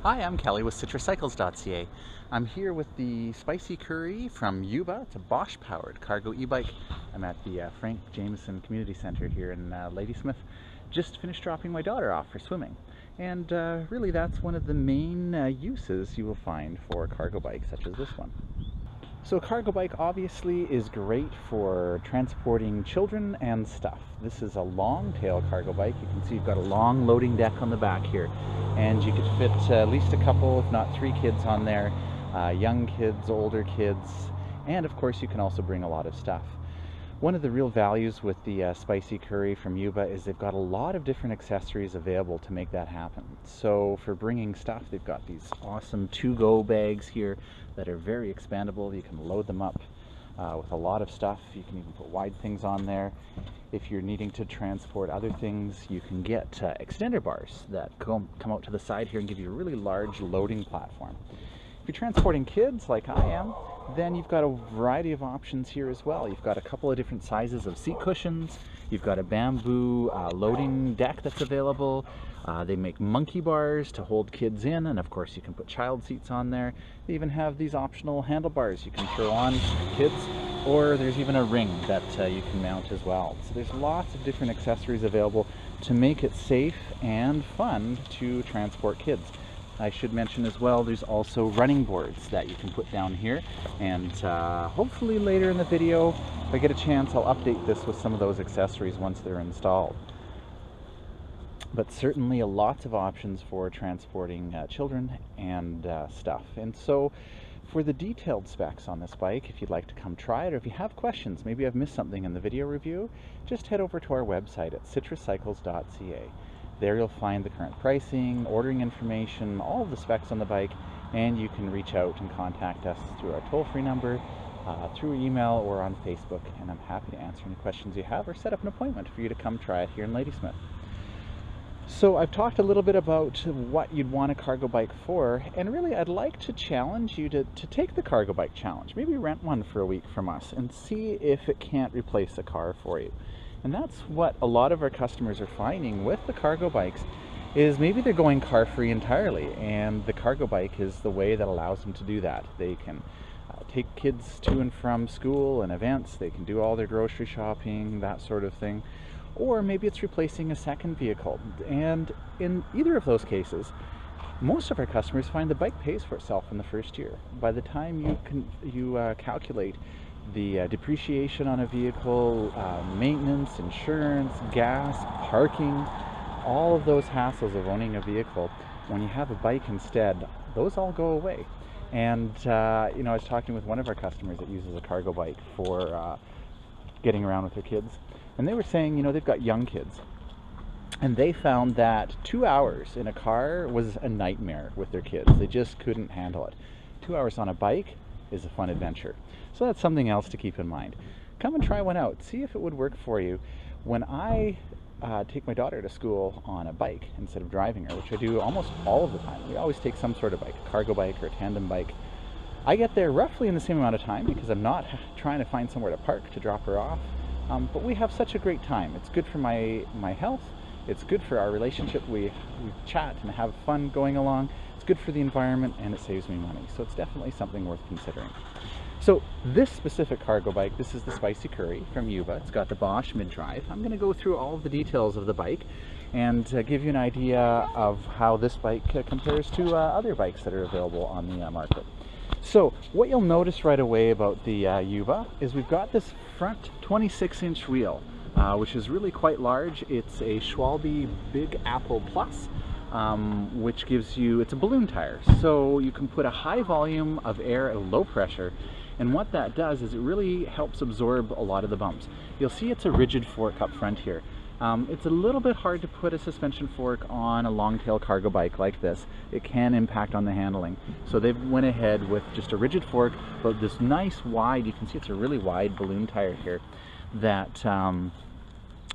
Hi, I'm Kelly with CitrusCycles.ca. I'm here with the Spicy Curry from Yuba. It's a Bosch-powered cargo e-bike. I'm at the Frank Jameson Community Center here in Ladysmith. Just finished dropping my daughter off for swimming. And really that's one of the main uses you will find for a cargo bike such as this one. So a cargo bike obviously is great for transporting children and stuff. This is a long tail cargo bike. You can see you've got a long loading deck on the back here, and you could fit at least a couple, if not 3 kids on there, young kids, older kids, and of course you can also bring a lot of stuff. One of the real values with the Spicy Curry from Yuba is they've got a lot of different accessories available to make that happen. So for bringing stuff, they've got these awesome to-go bags here that are very expandable. You can load them up with a lot of stuff. You can even put wide things on there. If you're needing to transport other things, you can get extender bars that come out to the side here and give you a really large loading platform. If you're transporting kids like I am, then you've got a variety of options here as well. You've got a couple of different sizes of seat cushions. You've got a bamboo loading deck that's available. They make monkey bars to hold kids in, and of course you can put child seats on there. They even have these optional handlebars you can throw on kids, or there's even a ring that you can mount as well. So there's lots of different accessories available to make it safe and fun to transport kids. I should mention as well, there's also running boards that you can put down here, and hopefully later in the video, if I get a chance, I'll update this with some of those accessories once they're installed. But certainly lots of options for transporting children and stuff. And so for the detailed specs on this bike, if you'd like to come try it, or if you have questions, maybe I've missed something in the video review, just head over to our website at CitrusCycles.ca. There you'll find the current pricing, ordering information, all of the specs on the bike, and you can reach out and contact us through our toll-free number, through email, or on Facebook, and I'm happy to answer any questions you have or set up an appointment for you to come try it here in Ladysmith. So I've talked a little bit about what you'd want a cargo bike for, and really I'd like to challenge you to take the cargo bike challenge. Maybe rent one for a week from us and see if it can't replace a car for you. And that's what a lot of our customers are finding with the cargo bikes, is maybe they're going car-free entirely, and the cargo bike is the way that allows them to do that. They can take kids to and from school and events, they can do all their grocery shopping, that sort of thing. Or maybe it's replacing a second vehicle. And in either of those cases, most of our customers find the bike pays for itself in the first year. By the time you calculate the depreciation on a vehicle, maintenance, insurance, gas, parking, all of those hassles of owning a vehicle, when you have a bike instead, those all go away. And you know, I was talking with one of our customers that uses a cargo bike for getting around with their kids, and they were saying, you know, they've got young kids, and they found that 2 hours in a car was a nightmare with their kids. They just couldn't handle it. 2 hours on a bike is a fun adventure. So that's something else to keep in mind. Come and try one out. See if it would work for you. When I take my daughter to school on a bike instead of driving her, which I do almost all of the time, we always take some sort of bike, a cargo bike or a tandem bike. I get there roughly in the same amount of time because I'm not trying to find somewhere to park to drop her off. But we have such a great time. It's good for my health. It's good for our relationship. We chat and have fun going along. It's good for the environment, and it saves me money. So it's definitely something worth considering. So this specific cargo bike, this is the Spicy Curry from Yuba. It's got the Bosch mid-drive. I'm going to go through all of the details of the bike and give you an idea of how this bike compares to other bikes that are available on the market. So what you'll notice right away about the Yuba is we've got this front 26-inch wheel, which is really quite large. It's a Schwalbe Big Apple Plus, which gives you, it's a balloon tire, so you can put a high volume of air at a low pressure, and what that does is it really helps absorb a lot of the bumps. You'll see it's a rigid fork up front here. It's a little bit hard to put a suspension fork on a long-tail cargo bike like this. It can impact on the handling. So they went ahead with just a rigid fork, but this nice wide, you can see it's a really wide balloon tire here that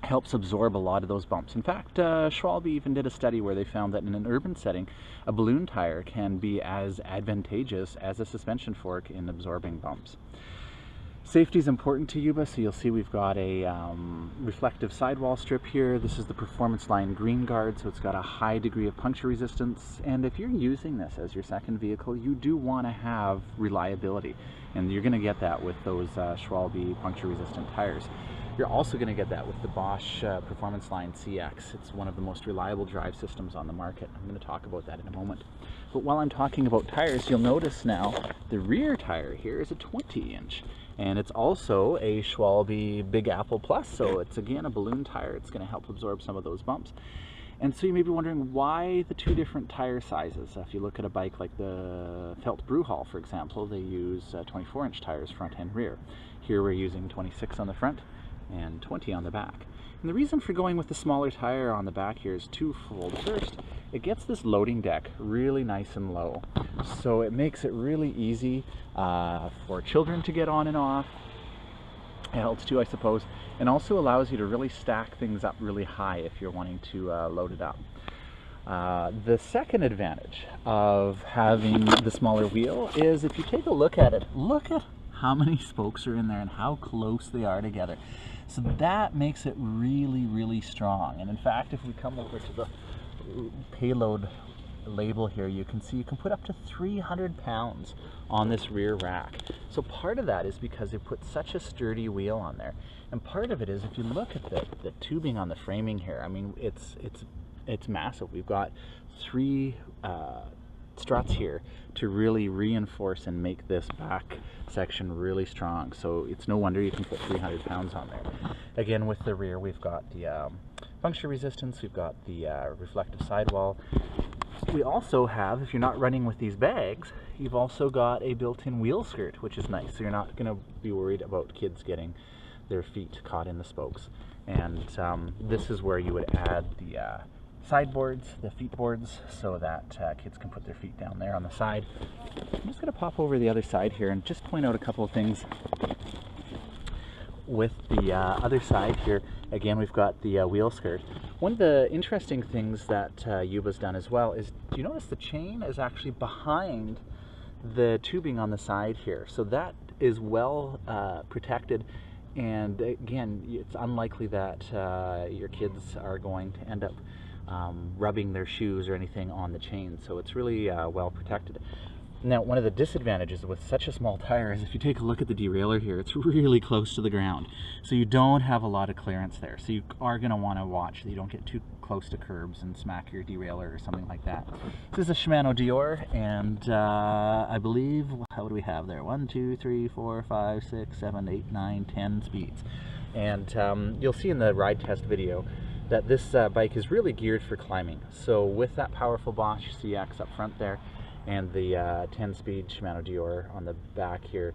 helps absorb a lot of those bumps. In fact, Schwalbe even did a study where they found that in an urban setting, a balloon tire can be as advantageous as a suspension fork in absorbing bumps. Safety is important to Yuba, so you'll see we've got a reflective sidewall strip here. This is the Performance Line Green Guard, so it's got a high degree of puncture resistance. And if you're using this as your second vehicle, you do want to have reliability, and you're going to get that with those Schwalbe puncture resistant tires. You're also going to get that with the Bosch Performance Line CX. It's one of the most reliable drive systems on the market. I'm going to talk about that in a moment. But while I'm talking about tires, you'll notice now the rear tire here is a 20-inch. And it's also a Schwalbe Big Apple Plus, so it's again a balloon tire. It's going to help absorb some of those bumps. And so you may be wondering why the two different tire sizes. If you look at a bike like the Felt Brewhall, for example, they use 24-inch tires front and rear. Here we're using 26 on the front and 20 on the back. And the reason for going with the smaller tire on the back here is twofold. First, it gets this loading deck really nice and low, so it makes it really easy for children to get on and off, adults too I suppose, and also allows you to really stack things up really high if you're wanting to load it up. The second advantage of having the smaller wheel is if you take a look at it, look at how many spokes are in there and how close they are together. So that makes it really, really strong. And in fact, if we come over to the payload label here, you can see you can put up to 300 pounds on this rear rack. So part of that is because they put such a sturdy wheel on there. And part of it is if you look at the tubing on the framing here, I mean, it's massive. We've got three struts here to really reinforce and make this back section really strong. So it's no wonder you can put 300 pounds on there. Again, with the rear, we've got the puncture resistance, we've got the reflective sidewall. We also have, if you're not running with these bags, you've also got a built-in wheel skirt, which is nice. So you're not going to be worried about kids getting their feet caught in the spokes. And this is where you would add the sideboards, the feet boards, so that kids can put their feet down there on the side. I'm just going to pop over the other side here and just point out a couple of things. With the other side here, again, we've got the wheel skirt. One of the interesting things that Yuba's done as well is, do you notice the chain is actually behind the tubing on the side here? So that is well protected. And again, it's unlikely that your kids are going to end up rubbing their shoes or anything on the chain, so it's really well protected. Now, one of the disadvantages with such a small tire is if you take a look at the derailleur here, it's really close to the ground, so you don't have a lot of clearance there. So you are going to want to watch that you don't get too close to curbs and smack your derailleur or something like that. This is a Shimano Dior, and I believe, how do we have there? 1, 2, 3, 4, 5, 6, 7, 8, 9, 10 speeds. And you'll see in the ride test video that this bike is really geared for climbing. So with that powerful Bosch CX up front there and the 10-speed Shimano Dior on the back here,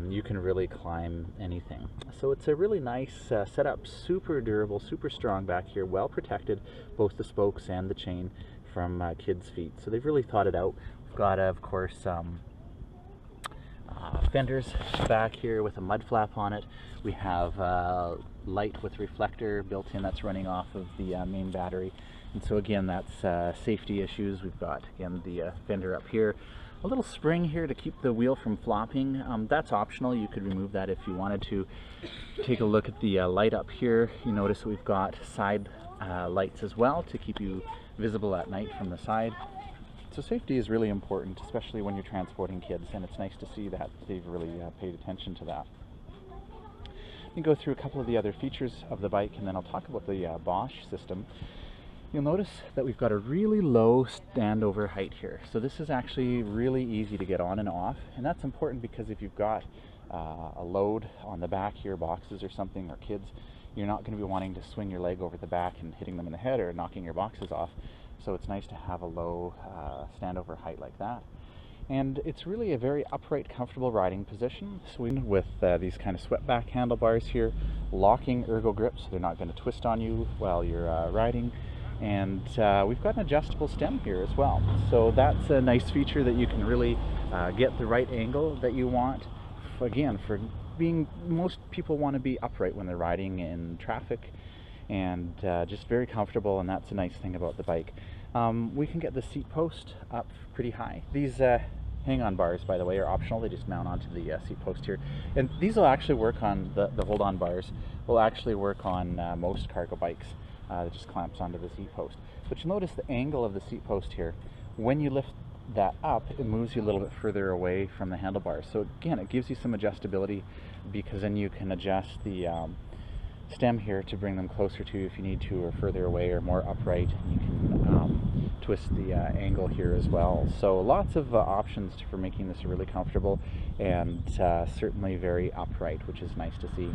you can really climb anything. So it's a really nice setup, super durable, super strong back here, well protected, both the spokes and the chain from kids' feet. So they've really thought it out. We've got, of course, fenders back here with a mud flap on it. We have light with reflector built in that's running off of the main battery, and so again, that's safety issues. We've got again the fender up here, a little spring here to keep the wheel from flopping. That's optional, you could remove that if you wanted to. Take a look at the light up here. You notice we've got side lights as well to keep you visible at night from the side. So safety is really important, especially when you're transporting kids, and it's nice to see that they've really paid attention to that. Let me go through a couple of the other features of the bike, and then I'll talk about the Bosch system. You'll notice that we've got a really low standover height here. So this is actually really easy to get on and off, and that's important because if you've got a load on the back here, boxes or something, or kids, you're not going to be wanting to swing your leg over the back and hitting them in the head or knocking your boxes off. So it's nice to have a low standover height like that. And it's really a very upright, comfortable riding position. So with these kind of swept back handlebars here, locking ergo grips, so they're not going to twist on you while you're riding. And we've got an adjustable stem here as well. So that's a nice feature that you can really get the right angle that you want. Again, for being, most people want to be upright when they're riding in traffic, and just very comfortable, and that's a nice thing about the bike. We can get the seat post up pretty high. These hang-on bars, by the way, are optional. They just mount onto the seat post here. And these will actually work on, the hold-on bars will actually work on most cargo bikes. It just clamps onto the seat post. But you'll notice the angle of the seat post here. When you lift that up, it moves you a little bit further away from the handlebars. So again, it gives you some adjustability, because then you can adjust the stem here to bring them closer to you if you need to, or further away, or more upright. And you can twist the angle here as well. So lots of options for making this really comfortable, and certainly very upright, which is nice to see.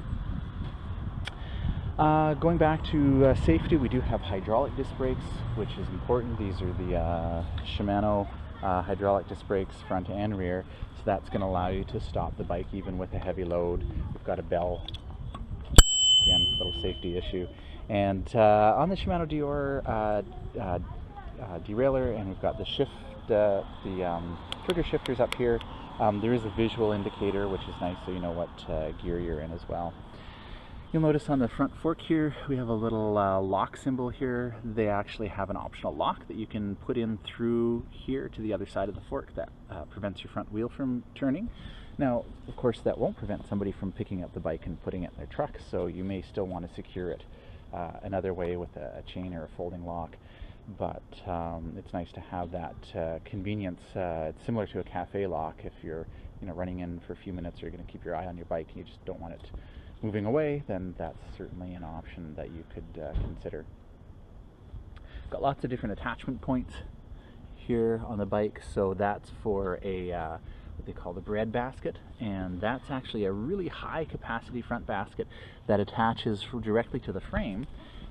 Going back to safety, we do have hydraulic disc brakes, which is important. These are the Shimano hydraulic disc brakes, front and rear, so that's going to allow you to stop the bike even with a heavy load. We've got a bell, again, little safety issue. And on the Shimano Dior derailleur, and we've got the shift, the trigger shifters up here. There is a visual indicator, which is nice, so you know what gear you're in as well. You'll notice on the front fork here, we have a little lock symbol here. They actually have an optional lock that you can put in through here to the other side of the fork that prevents your front wheel from turning. Now, of course, that won't prevent somebody from picking up the bike and putting it in their truck, so you may still want to secure it another way with a chain or a folding lock. But it's nice to have that convenience. It's similar to a cafe lock. If you're running in for a few minutes, or you're going to keep your eye on your bike and you just don't want it moving away, then that's certainly an option that you could consider. Got lots of different attachment points here on the bike. So that's for a what they call the bread basket, and that's actually a really high capacity front basket that attaches directly to the frame.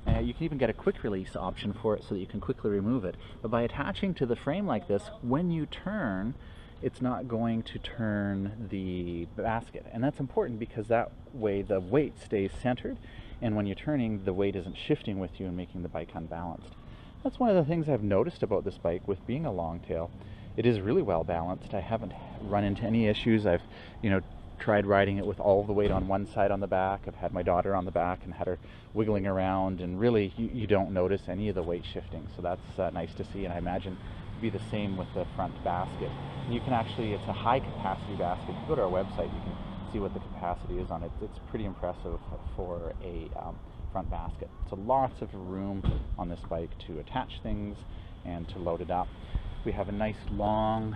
You can even get a quick release option for it so that you can quickly remove it. But by attaching to the frame like this, when you turn, it's not going to turn the basket. And that's important, because that way the weight stays centered, and when you're turning, the weight isn't shifting with you and making the bike unbalanced. That's one of the things I've noticed about this bike with being a long tail. It is really well balanced. I haven't run into any issues. I've tried riding it with all the weight on one side on the back. I've had my daughter on the back and had her wiggling around, and really you don't notice any of the weight shifting. So that's nice to see, and I imagine be the same with the front basket. You can actually, it's a high capacity basket. If you go to our website, you can see what the capacity is on it. It's pretty impressive for a front basket. So lots of room on this bike to attach things and to load it up. We have a nice long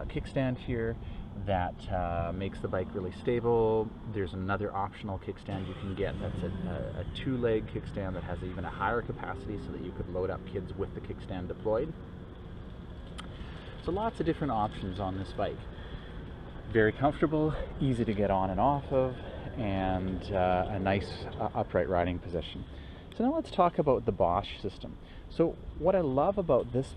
kickstand here that makes the bike really stable. There's another optional kickstand you can get that's a two-leg kickstand that has even a higher capacity, so that you could load up kids with the kickstand deployed. So lots of different options on this bike. Very comfortable, easy to get on and off of, and a nice upright riding position. So now let's talk about the Bosch system. So what I love about this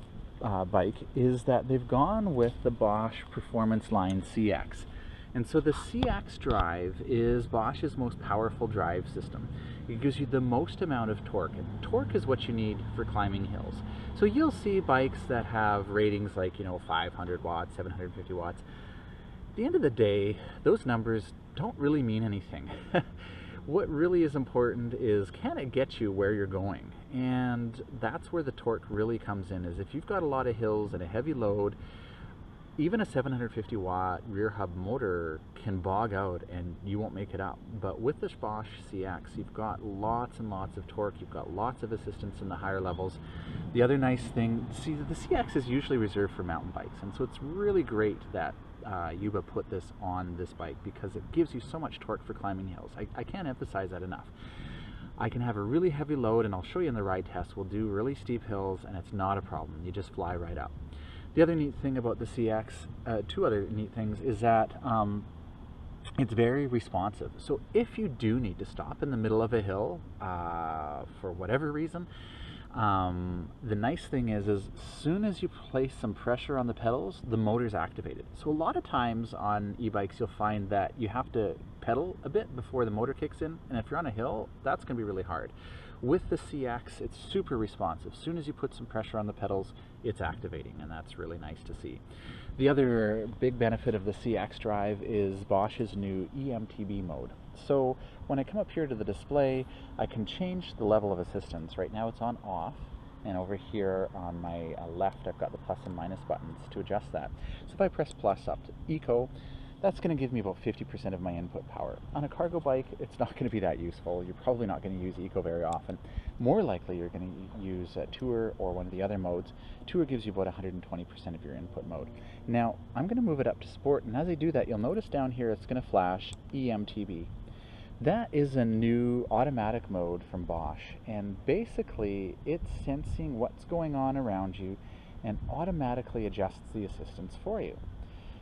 bike is that they've gone with the Bosch Performance Line CX. And so the CX drive is Bosch's most powerful drive system. It gives you the most amount of torque, and torque is what you need for climbing hills. So you'll see bikes that have ratings like 500 watts, 750 watts. At the end of the day, those numbers don't really mean anything. What really is important is, can it get you where you're going? And that's where the torque really comes in, is if you've got a lot of hills and a heavy load, even a 750 watt rear hub motor can bog out and you won't make it up. But with this Bosch CX, you've got lots and lots of torque, you've got lots of assistance in the higher levels. The other nice thing, see, the CX is usually reserved for mountain bikes, and so it's really great that Yuba put this on this bike, because it gives you so much torque for climbing hills. I can't emphasize that enough. I can have a really heavy load, and I'll show you in the ride test, we'll do really steep hills and it's not a problem, you just fly right up. The other neat thing about the CX, two other neat things, is that it's very responsive. So if you do need to stop in the middle of a hill for whatever reason, the nice thing is as soon as you place some pressure on the pedals, the motor's activated. So a lot of times on e-bikes you'll find that you have to pedal a bit before the motor kicks in, and if you're on a hill, that's going to be really hard. With the CX, it's super responsive. As soon as you put some pressure on the pedals, it's activating, and that's really nice to see. The other big benefit of the CX drive is Bosch's new EMTB mode. So when I come up here to the display, I can change the level of assistance. Right now it's on off, And over here on my left, I've got the plus and minus buttons to adjust that. So if I press plus up to eco, that's going to give me about 50% of my input power. On a cargo bike, it's not going to be that useful. You're probably not going to use eco very often. More likely, you're going to use tour or one of the other modes. Tour gives you about 120% of your input mode. Now, I'm going to move it up to sport, and as I do that, you'll notice down here it's going to flash EMTB. That is a new automatic mode from Bosch, and basically it's sensing what's going on around you and automatically adjusts the assistance for you.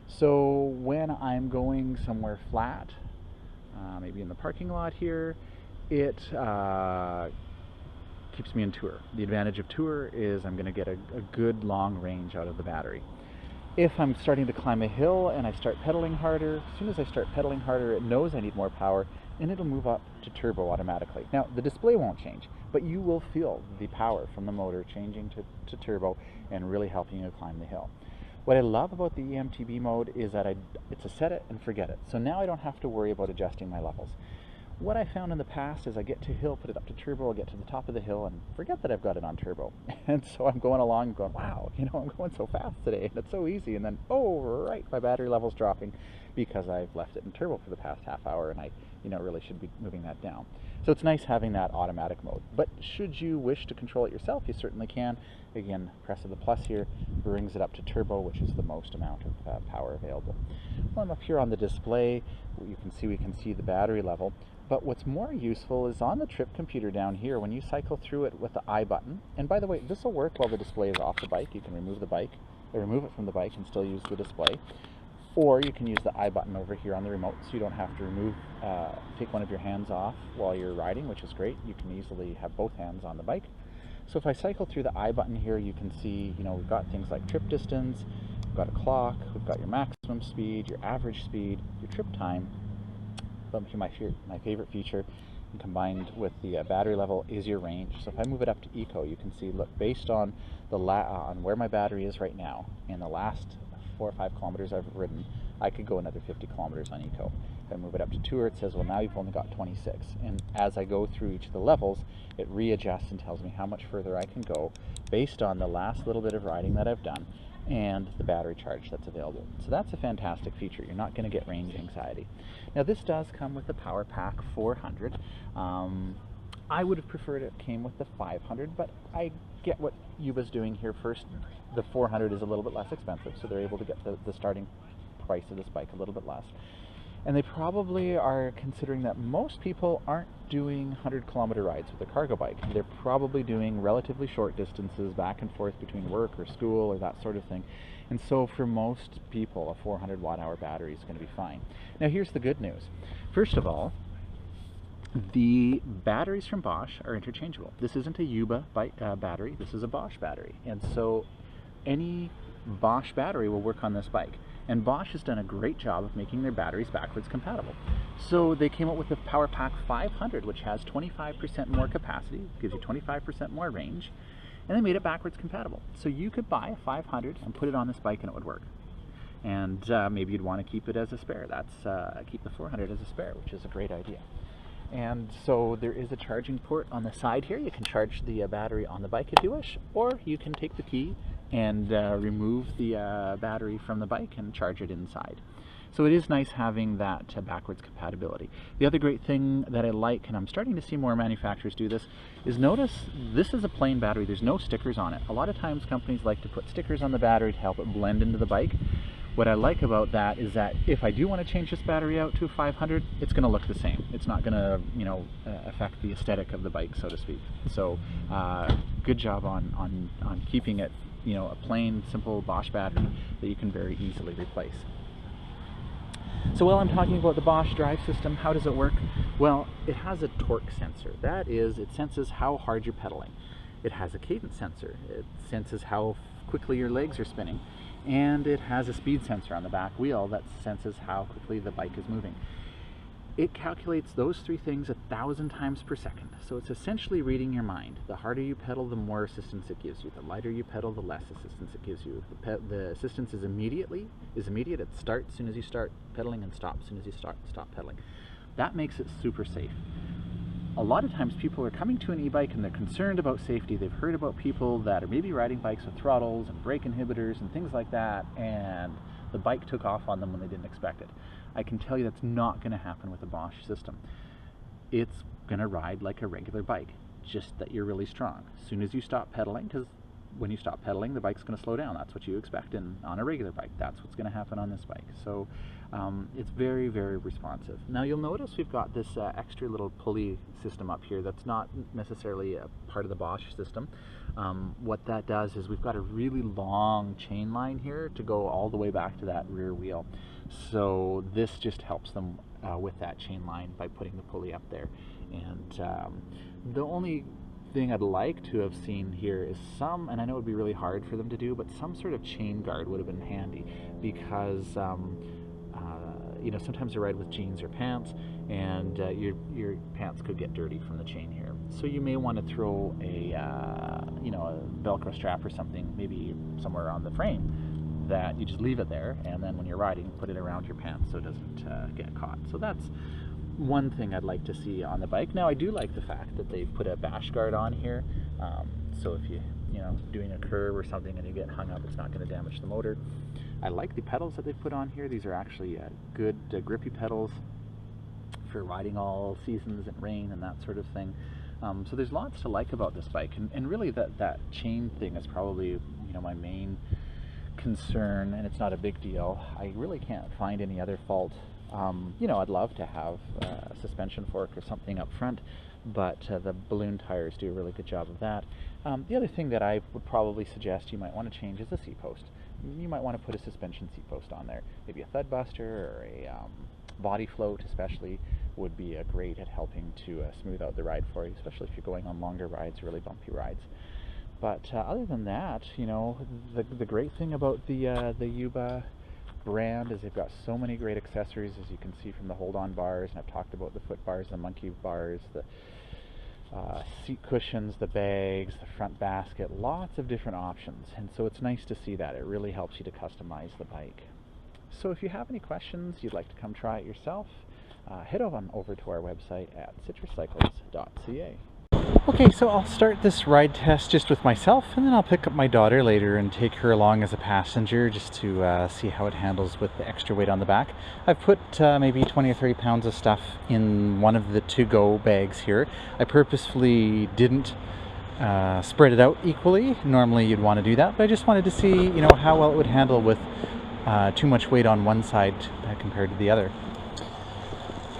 So when I'm going somewhere flat, maybe in the parking lot here, it keeps me in tour. The advantage of tour is I'm going to get a good long range out of the battery. If I'm starting to climb a hill and I start pedaling harder, as soon as I start pedaling harder, it knows I need more power and it'll move up to turbo automatically. Now, the display won't change, but you will feel the power from the motor changing to turbo and really helping you climb the hill. What I love about the EMTB mode is that it's a set it and forget it. So now I don't have to worry about adjusting my levels. What I found in the past is I get to hill, put it up to turbo, I'll get to the top of the hill and forget that I've got it on turbo. And so I'm going along and going, wow, you know, I'm going so fast today and it's so easy. And then, oh, right, my battery level's dropping because I've left it in turbo for the past half hour and I, really should be moving that down. So it's nice having that automatic mode. But should you wish to control it yourself, you certainly can. Again, press of the plus here brings it up to turbo, which is the most amount of power available. Well, I'm up here on the display. We can see the battery level. But what's more useful is on the trip computer down here, when you cycle through it with the I button, and by the way, this will work while the display is off the bike. You can remove it from the bike and still use the display. Or you can use the I button over here on the remote, so you don't have to take one of your hands off while you're riding, which is great. You can easily have both hands on the bike. So if I cycle through the I button here, you can see, we've got things like trip distance, we've got a clock, we've got your maximum speed, your average speed, your trip time. But my favorite feature, combined with the battery level, is your range. So if I move it up to eco, you can see, look, based on on where my battery is right now, in the last 4 or 5 kilometers I've ridden, I could go another 50 kilometers on eco. If I move it up to tour, it says, well, now you've only got 26. And as I go through each of the levels, it readjusts and tells me how much further I can go based on the last little bit of riding that I've done and the battery charge that's available. So that's a fantastic feature. You're not going to get range anxiety. Now, this does come with the Power Pack 400. I would have preferred it came with the 500, but I get what Yuba's doing here. First, the 400 is a little bit less expensive, so they're able to get the starting price of this bike a little bit less. And they probably are considering that most people aren't doing 100-kilometer rides with a cargo bike. They're probably doing relatively short distances back and forth between work or school or that sort of thing. And so for most people, a 400 watt-hour battery is going to be fine. Now here's the good news. First of all, the batteries from Bosch are interchangeable. This isn't a Yuba battery, this is a Bosch battery. And so any Bosch battery will work on this bike. And Bosch has done a great job of making their batteries backwards compatible. So they came up with the Power Pack 500, which has 25% more capacity, gives you 25% more range, and they made it backwards compatible. So you could buy a 500 and put it on this bike and it would work. And maybe you'd want to keep it as a spare. Keep the 400 as a spare, which is a great idea. And so there is a charging port on the side here. You can charge the battery on the bike if you wish, or you can take the key and remove the battery from the bike and charge it inside. So it is nice having that backwards compatibility. The other great thing that I like, and I'm starting to see more manufacturers do this, is notice this is a plain battery. There's no stickers on it. A lot of times companies like to put stickers on the battery to help it blend into the bike. What I like about that is that if I do want to change this battery out to a 500, it's going to look the same. It's not going to, affect the aesthetic of the bike, so to speak. So, good job on keeping it, a plain, simple Bosch battery that you can very easily replace. So while I'm talking about the Bosch drive system, how does it work? Well, it has a torque sensor. That is, it senses how hard you're pedaling. It has a cadence sensor. It senses how quickly your legs are spinning. And it has a speed sensor on the back wheel that senses how quickly the bike is moving. It calculates those 3 things 1,000 times per second. So it's essentially reading your mind. The harder you pedal, the more assistance it gives you. The lighter you pedal, the less assistance it gives you. The assistance is immediate. It starts as soon as you start pedaling and stops as soon as you stop pedaling. That makes it super safe. a lot of times people are coming to an e-bike and they're concerned about safety. They've heard about people that are maybe riding bikes with throttles and brake inhibitors and things like that, and the bike took off on them when they didn't expect it. I can tell you that's not going to happen with a Bosch system. It's going to ride like a regular bike, just that you're really strong. As soon as you stop pedaling, because when you stop pedaling, the bike's going to slow down. That's what you expect on a regular bike. That's what's going to happen on this bike. So it's very, very responsive. Now you'll notice we've got this extra little pulley system up here that's not necessarily a part of the Bosch system. What that does is we've got a really long chain line here to go all the way back to that rear wheel. So this just helps them with that chain line by putting the pulley up there. And the only thing I'd like to have seen here is some, and I know it would be really hard for them to do, but some sort of chain guard would have been handy, because you know, sometimes you ride with jeans or pants, and your pants could get dirty from the chain here. So you may want to throw a you know, a Velcro strap or something, maybe somewhere on the frame, that you just leave it there, and then when you're riding, put it around your pants so it doesn't get caught. So that's one thing I'd like to see on the bike. Now I do like the fact that they've put a bash guard on here, so if you know, doing a curve or something and you get hung up, it's not going to damage the motor. I like the pedals that they've put on here. These are actually good grippy pedals for riding all seasons and rain and that sort of thing. So there's lots to like about this bike, and really that chain thing is probably, you know, my main concern, and it's not a big deal. I really can't find any other fault. You know, I'd love to have a suspension fork or something up front, but the balloon tires do a really good job of that. The other thing that I would probably suggest you might want to change is the seat post. You might want to put a suspension seat post on there. Maybe a thud buster or a body float especially would be great at helping to smooth out the ride for you, especially if you're going on longer rides, really bumpy rides. But other than that, you know, the great thing about the Yuba brand is they've got so many great accessories, as you can see from the hold-on bars, and I've talked about the foot bars, the monkey bars, the seat cushions, the bags, the front basket, lots of different options, and so it's nice to see that. It really helps you to customize the bike. So if you have any questions, you'd like to come try it yourself, head on over to our website at citruscycles.ca. Okay, so I'll start this ride test just with myself, and then I'll pick up my daughter later and take her along as a passenger just to see how it handles with the extra weight on the back. I've put maybe 20 or 30 pounds of stuff in one of the to-go bags here. I purposefully didn't spread it out equally. Normally you'd want to do that, but I just wanted to see, you know, how well it would handle with too much weight on one side compared to the other.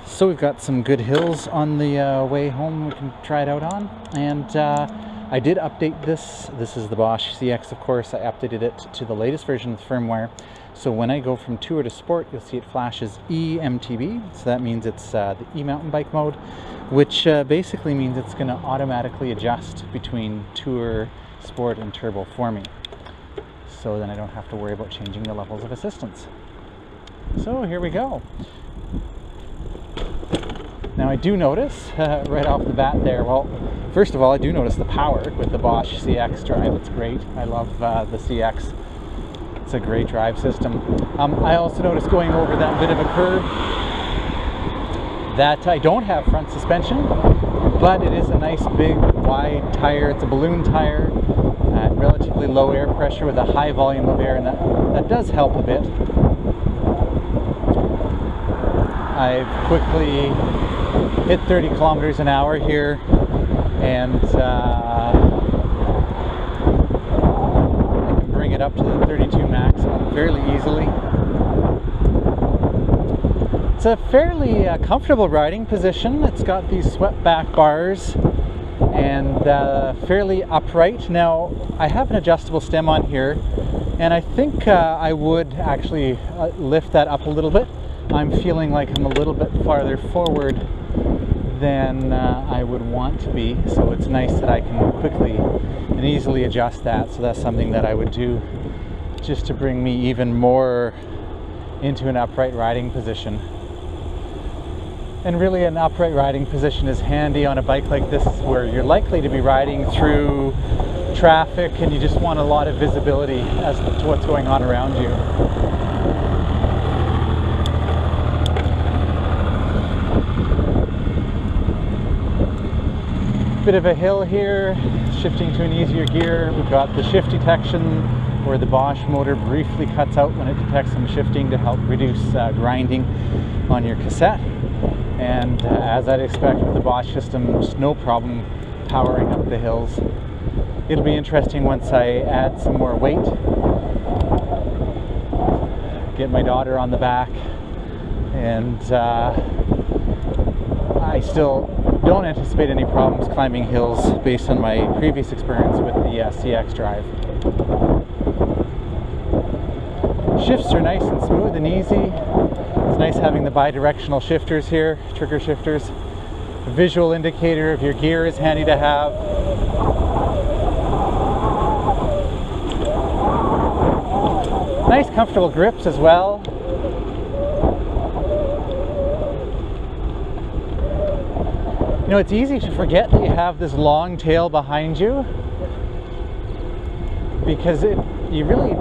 So we've got some good hills on the way home we can try it out on, and I did update this. This is the Bosch CX, of course. I updated it to the latest version of the firmware, so when I go from Tour to Sport, you'll see it flashes eMTB, so that means it's the e-mountain bike mode, which basically means it's going to automatically adjust between Tour, Sport, and Turbo for me, so then I don't have to worry about changing the levels of assistance. So here we go. Now I do notice right off the bat there, well, first of all, I do notice the power with the Bosch CX drive. It's great. I love the CX. It's a great drive system. I also noticed going over that bit of a curve that I don't have front suspension, but it is a nice big wide tire. It's a balloon tire at relatively low air pressure with a high volume of air, and that does help a bit. I've quickly hit 30 kilometers an hour here, and I can bring it up to the 32 maximum fairly easily. It's a fairly comfortable riding position. It's got these swept back bars and fairly upright. Now I have an adjustable stem on here, and I think I would actually lift that up a little bit. I'm feeling like I'm a little bit farther forward than I would want to be, so it's nice that I can quickly and easily adjust that. So that's something that I would do just to bring me even more into an upright riding position. And really an upright riding position is handy on a bike like this, where you're likely to be riding through traffic and you just want a lot of visibility as to what's going on around you. Bit of a hill here, shifting to an easier gear. We've got the shift detection where the Bosch motor briefly cuts out when it detects some shifting to help reduce grinding on your cassette. And as I'd expect with the Bosch system, just no problem powering up the hills. It'll be interesting once I add some more weight, get my daughter on the back, and I still don't anticipate any problems climbing hills based on my previous experience with the CX drive. Shifts are nice and smooth and easy. It's nice having the bi-directional shifters here, trigger shifters. A visual indicator of your gear is handy to have. Nice comfortable grips as well. You know, it's easy to forget that you have this long tail behind you because you really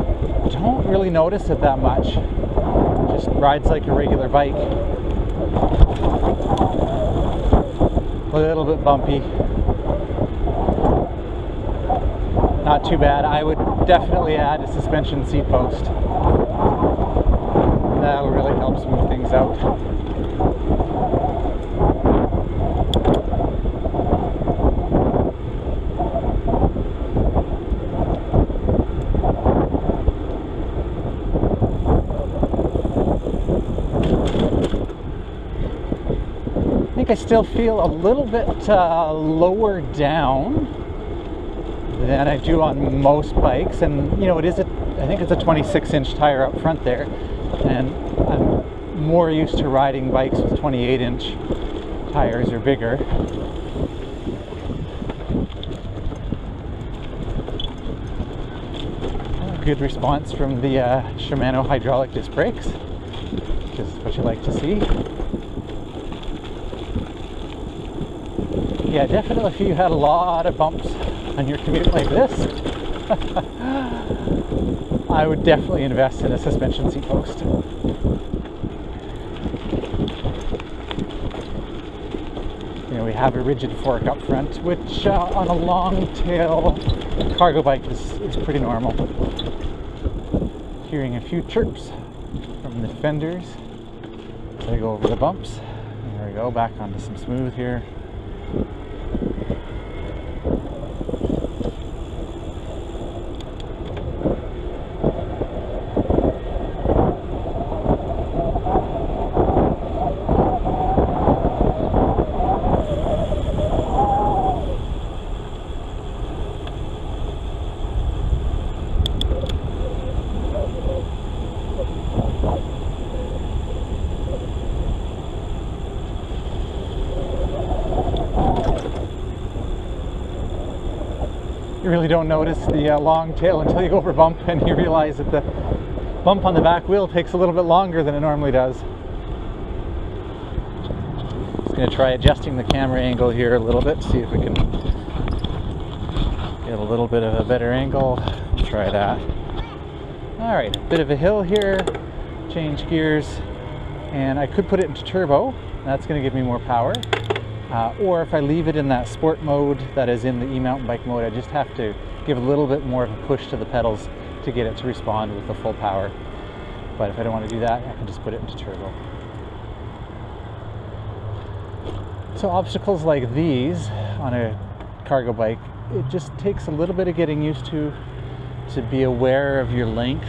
don't really notice it that much. It just rides like a regular bike. A little bit bumpy. Not too bad. I would definitely add a suspension seat post. That'll really help smooth things out. I still feel a little bit lower down than I do on most bikes, and you know, I think it's a 26-inch tire up front there, and I'm more used to riding bikes with 28-inch tires or bigger. Good response from the Shimano hydraulic disc brakes, which is what you like to see. Yeah, definitely if you had a lot of bumps on your commute like this, I would definitely invest in a suspension seat post. You know, we have a rigid fork up front, which on a long tail cargo bike is pretty normal. Hearing a few chirps from the fenders as I go over the bumps. There we go, back onto some smooth here. You really don't notice the long tail until you go over a bump and you realize that the bump on the back wheel takes a little bit longer than it normally does. Just going to try adjusting the camera angle here a little bit, see if we can get a little bit of a better angle. Try that. Alright, a bit of a hill here, change gears, and I could put it into turbo. That's going to give me more power. Or if I leave it in that sport mode that is in the e-mountain bike mode, I just have to give a little bit more of a push to the pedals to get it to respond with the full power. But if I don't want to do that, I can just put it into turbo. So obstacles like these on a cargo bike, it just takes a little bit of getting used to be aware of your length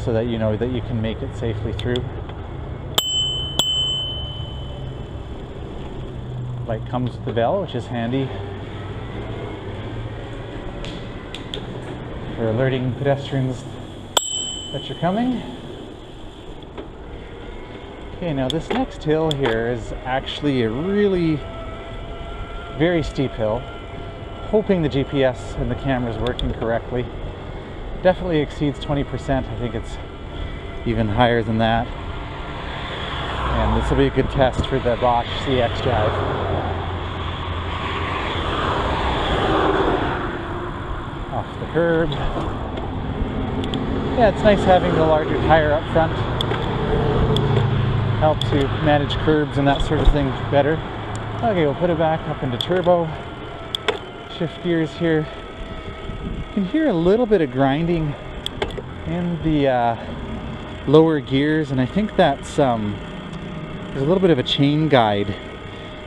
so that you know that you can make it safely through. Light comes with the bell, which is handy for alerting pedestrians that you're coming. Okay, now this next hill here is actually a really very steep hill. Hoping the GPS and the camera is working correctly. Definitely exceeds 20%. I think it's even higher than that. And this will be a good test for the Bosch CX drive. Off the curb. Yeah, it's nice having the larger tire up front. Helps you manage curbs and that sort of thing better. Okay, we'll put it back up into turbo. shift gears here. You can hear a little bit of grinding in the lower gears, and I think that's there's a little bit of a chain guide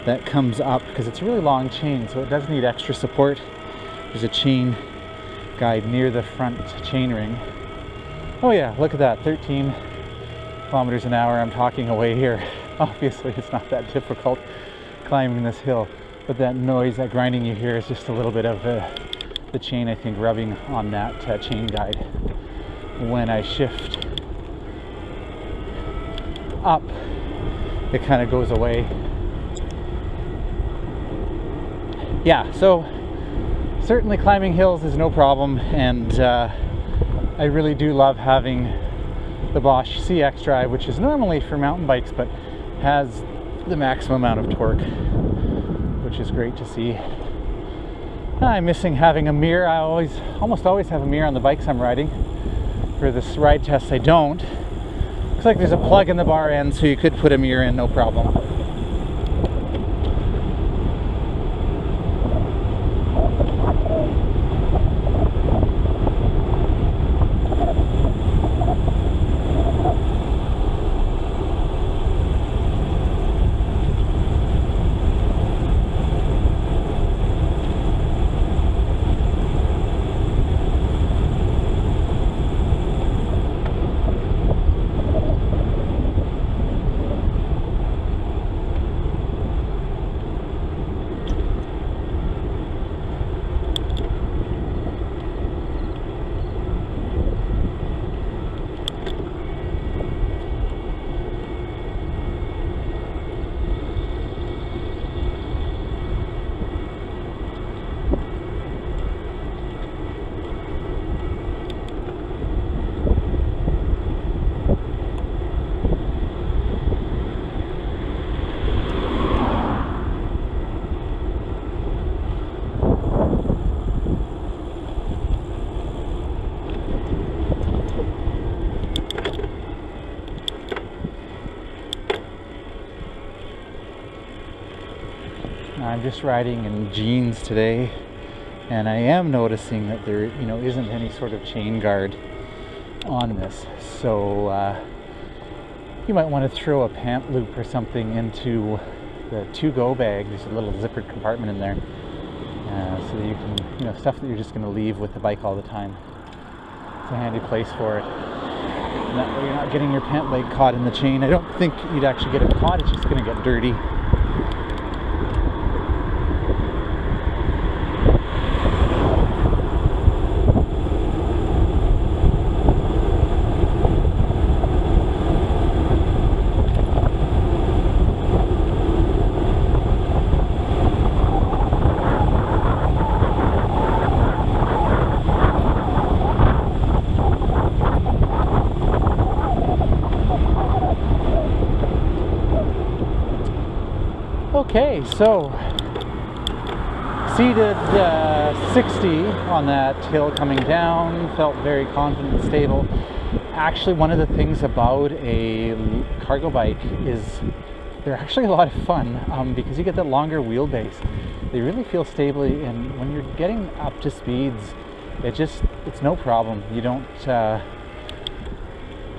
that comes up because it's a really long chain, so it does need extra support. There's a chain guide near the front chain ring. Oh yeah, look at that, 13 kilometers an hour. I'm talking away here. Obviously it's not that difficult climbing this hill, but that noise, that grinding you hear is just a little bit of the chain, I think, rubbing on that chain guide. When I shift up, it kind of goes away. Yeah, so certainly climbing hills is no problem, and I really do love having the Bosch CX Drive, which is normally for mountain bikes but has the maximum amount of torque, which is great to see. I'm missing having a mirror. I almost always have a mirror on the bikes I'm riding. For this ride test I don't. Looks like there's a plug in the bar end, so you could put a mirror in, no problem. I'm just riding in jeans today, and I am noticing that there, isn't any sort of chain guard on this. So you might want to throw a pant loop or something into the to-go bag. There's a little zippered compartment in there, so that you can, stuff that you're just going to leave with the bike all the time. It's a handy place for it. And that way you're not getting your pant leg caught in the chain. I don't think you'd actually get it caught. It's just going to get dirty. Okay, so seated 60 on that hill coming down, felt very confident and stable. Actually, one of the things about a cargo bike is they're actually a lot of fun because you get that longer wheelbase. They really feel stable, and when you're getting up to speeds, it's no problem. You don't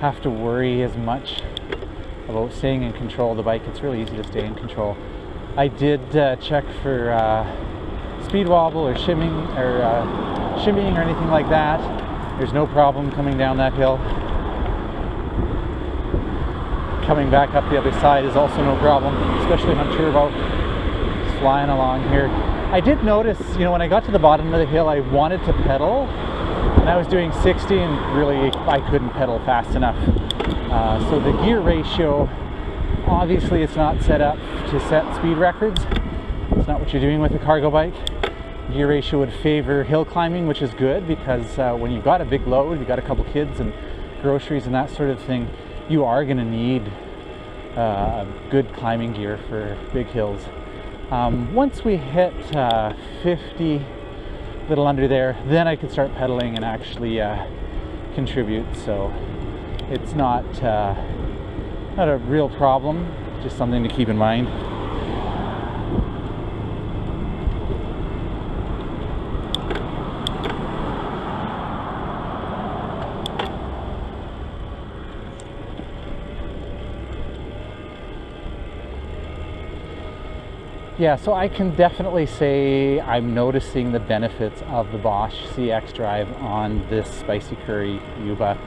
have to worry as much about staying in control of the bike. It's really easy to stay in control. I did check for speed wobble or shimmying or anything like that. There's no problem coming down that hill. Coming back up the other side is also no problem, especially on turbo. Just flying along here. I did notice, when I got to the bottom of the hill, I wanted to pedal, and I was doing 60, and really I couldn't pedal fast enough. So the gear ratio, obviously it's not set up to set speed records. It's not what you're doing with a cargo bike. Gear ratio would favor hill climbing, which is good because when you've got a big load, you've got a couple kids and groceries and that sort of thing, you are going to need good climbing gear for big hills. Once we hit 50, a little under there, then I could start pedaling and actually contribute. So it's not a real problem, just something to keep in mind. Yeah, so I can definitely say I'm noticing the benefits of the Bosch CX drive on this Spicy Curry Yuba.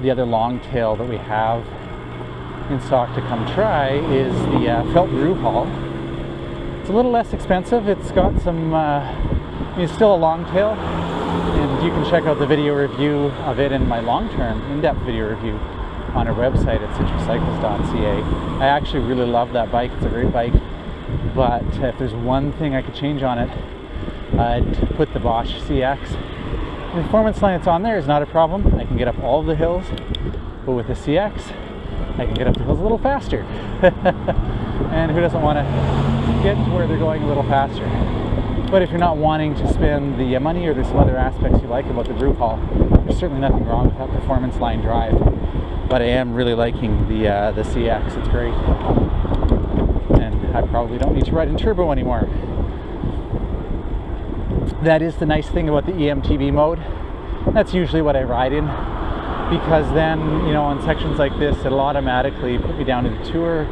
The other long tail that we have in stock to come try is the felt groove haul. It's a little less expensive. It's got some, it's still a long tail, and you can check out the video review of it in my long-term, in-depth video review on our website at citruscycles.ca. I actually really love that bike. It's a great bike. But if there's one thing I could change on it, I'd put the Bosch CX. The performance line that's on there is not a problem. I can get up all of the hills, but with the CX, I can get up the hills a little faster. And who doesn't want to get to where they're going a little faster? But if you're not wanting to spend the money, or there's some other aspects you like about the groove haul, there's certainly nothing wrong with that performance line drive. But I am really liking the CX. It's great. I probably don't need to ride in turbo anymore. That is the nice thing about the EMTB mode. That's usually what I ride in, because then, you know, on sections like this, it'll automatically put me down into tour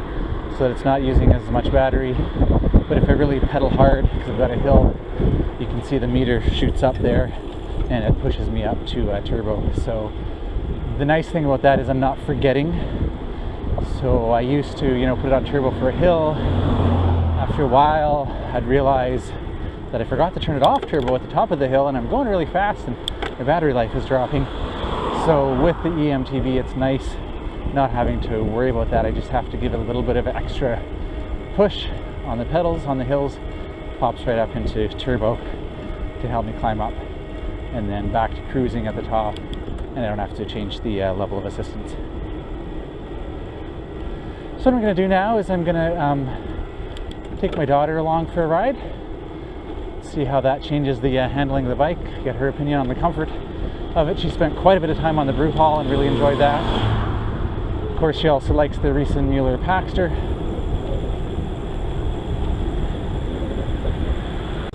so that it's not using as much battery. But if I really pedal hard, because I've got a hill, you can see the meter shoots up there and it pushes me up to turbo. So the nice thing about that is I'm not forgetting. So I used to, you know, put it on turbo for a hill. After a while, I'd realize that I forgot to turn it off turbo at the top of the hill, and I'm going really fast and my battery life is dropping. So with the EMTB, it's nice not having to worry about that. I just have to give it a little bit of extra push on the pedals, on the hills, pops right up into turbo to help me climb up, and then back to cruising at the top, and I don't have to change the level of assistance. So what I'm going to do now is I'm going to take my daughter along for a ride, see how that changes the handling of the bike, get her opinion on the comfort of it. She spent quite a bit of time on the groove haul and really enjoyed that. Of course, she also likes the recent Mueller Paxter.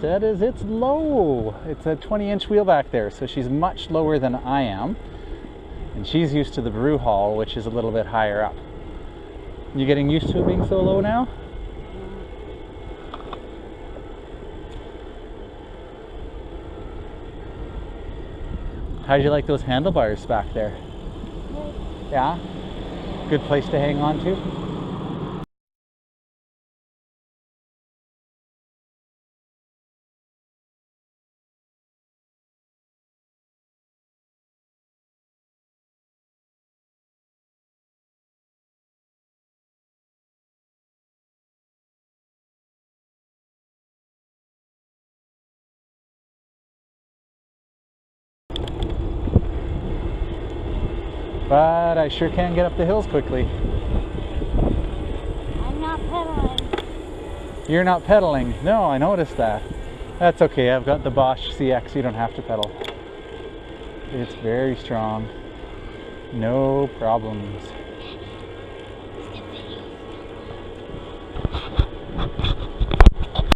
That is, it's low. It's a 20-inch wheel back there, so she's much lower than I am. And she's used to the groove haul, which is a little bit higher up. You getting used to it being so low now? How'd you like those handlebars back there? Yeah? Good place to hang on to? But I sure can get up the hills quickly. I'm not pedaling. You're not pedaling? No, I noticed that. That's okay, I've got the Bosch CX, you don't have to pedal. It's very strong. No problems.